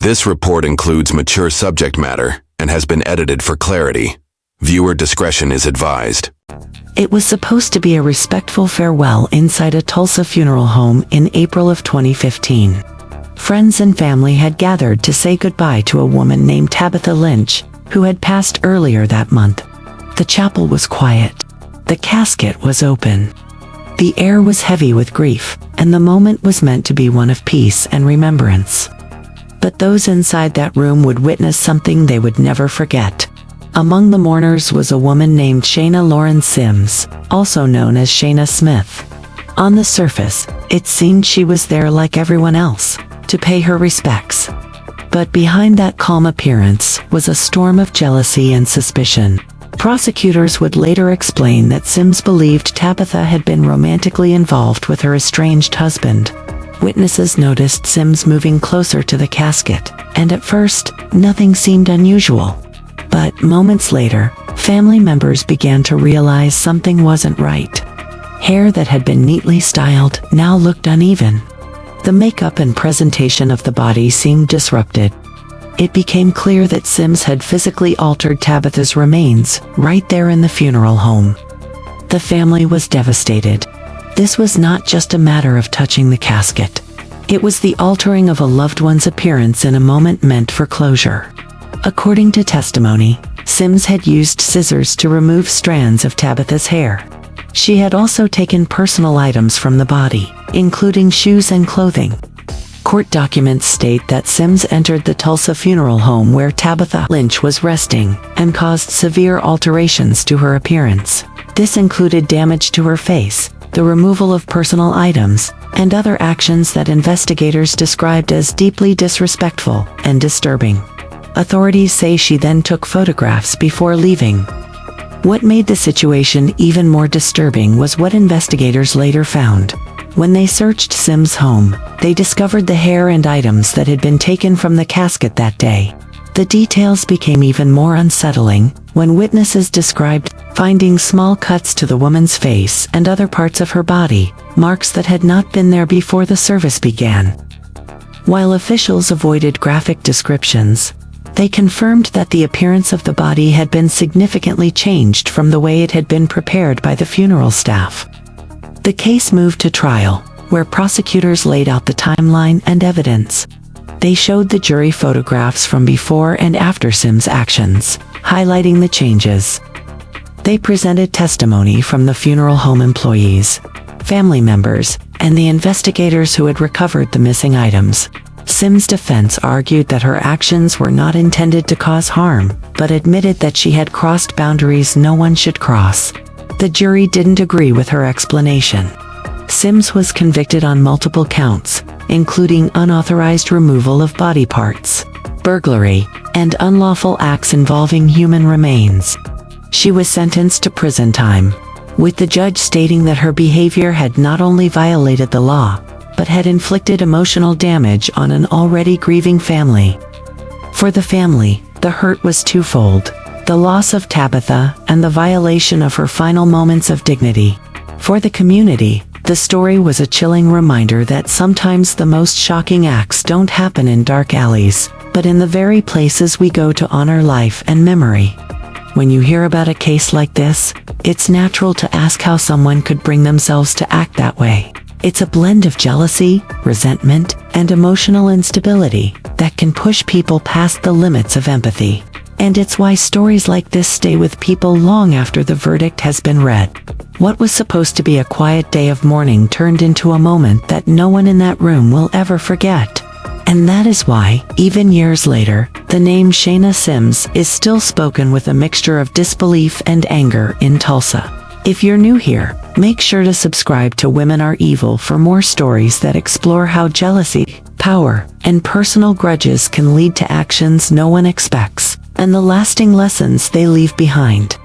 This report includes mature subject matter and has been edited for clarity. Viewer discretion is advised. It was supposed to be a respectful farewell inside a Tulsa funeral home in April of 2015. Friends and family had gathered to say goodbye to a woman named Tabitha Lynch, who had passed earlier that month. The chapel was quiet. The casket was open. The air was heavy with grief, and the moment was meant to be one of peace and remembrance. But those inside that room would witness something they would never forget. Among the mourners was a woman named Shaynna Lauren Sims, also known as Shaynna Smith. On the surface, it seemed she was there like everyone else, to pay her respects. But behind that calm appearance was a storm of jealousy and suspicion. Prosecutors would later explain that Sims believed Tabitha had been romantically involved with her estranged husband. Witnesses noticed Sims moving closer to the casket, and at first, nothing seemed unusual. But moments later, family members began to realize something wasn't right. Hair that had been neatly styled now looked uneven. The makeup and presentation of the body seemed disrupted. It became clear that Sims had physically altered Tabitha's remains right there in the funeral home. The family was devastated. This was not just a matter of touching the casket. It was the altering of a loved one's appearance in a moment meant for closure. According to testimony, Sims had used scissors to remove strands of Tabitha's hair. She had also taken personal items from the body, including shoes and clothing. Court documents state that Sims entered the Tulsa funeral home where Tabitha Lynch was resting and caused severe alterations to her appearance. This included damage to her face, the removal of personal items, and other actions that investigators described as deeply disrespectful and disturbing. Authorities say she then took photographs before leaving. What made the situation even more disturbing was what investigators later found. When they searched Sims' home, they discovered the hair and items that had been taken from the casket that day. The details became even more unsettling when witnesses described finding small cuts to the woman's face and other parts of her body, marks that had not been there before the service began. While officials avoided graphic descriptions, they confirmed that the appearance of the body had been significantly changed from the way it had been prepared by the funeral staff. The case moved to trial, where prosecutors laid out the timeline and evidence. They showed the jury photographs from before and after Sims' actions, highlighting the changes. They presented testimony from the funeral home employees, family members, and the investigators who had recovered the missing items. Sims' defense argued that her actions were not intended to cause harm, but admitted that she had crossed boundaries no one should cross. The jury didn't agree with her explanation. Sims was convicted on multiple counts, including unauthorized removal of body parts, burglary, and unlawful acts involving human remains. She was sentenced to prison time, with the judge stating that her behavior had not only violated the law, but had inflicted emotional damage on an already grieving family. For the family, the hurt was twofold: the loss of Tabitha and the violation of her final moments of dignity. For the community, the story was a chilling reminder that sometimes the most shocking acts don't happen in dark alleys, but in the very places we go to honor life and memory. When you hear about a case like this, it's natural to ask how someone could bring themselves to act that way. It's a blend of jealousy, resentment, and emotional instability that can push people past the limits of empathy. And it's why stories like this stay with people long after the verdict has been read. What was supposed to be a quiet day of mourning turned into a moment that no one in that room will ever forget. And that is why, even years later, the name Shaynna Sims is still spoken with a mixture of disbelief and anger in Tulsa. If you're new here, make sure to subscribe to Women Are Evil for more stories that explore how jealousy, power, and personal grudges can lead to actions no one expects, and the lasting lessons they leave behind.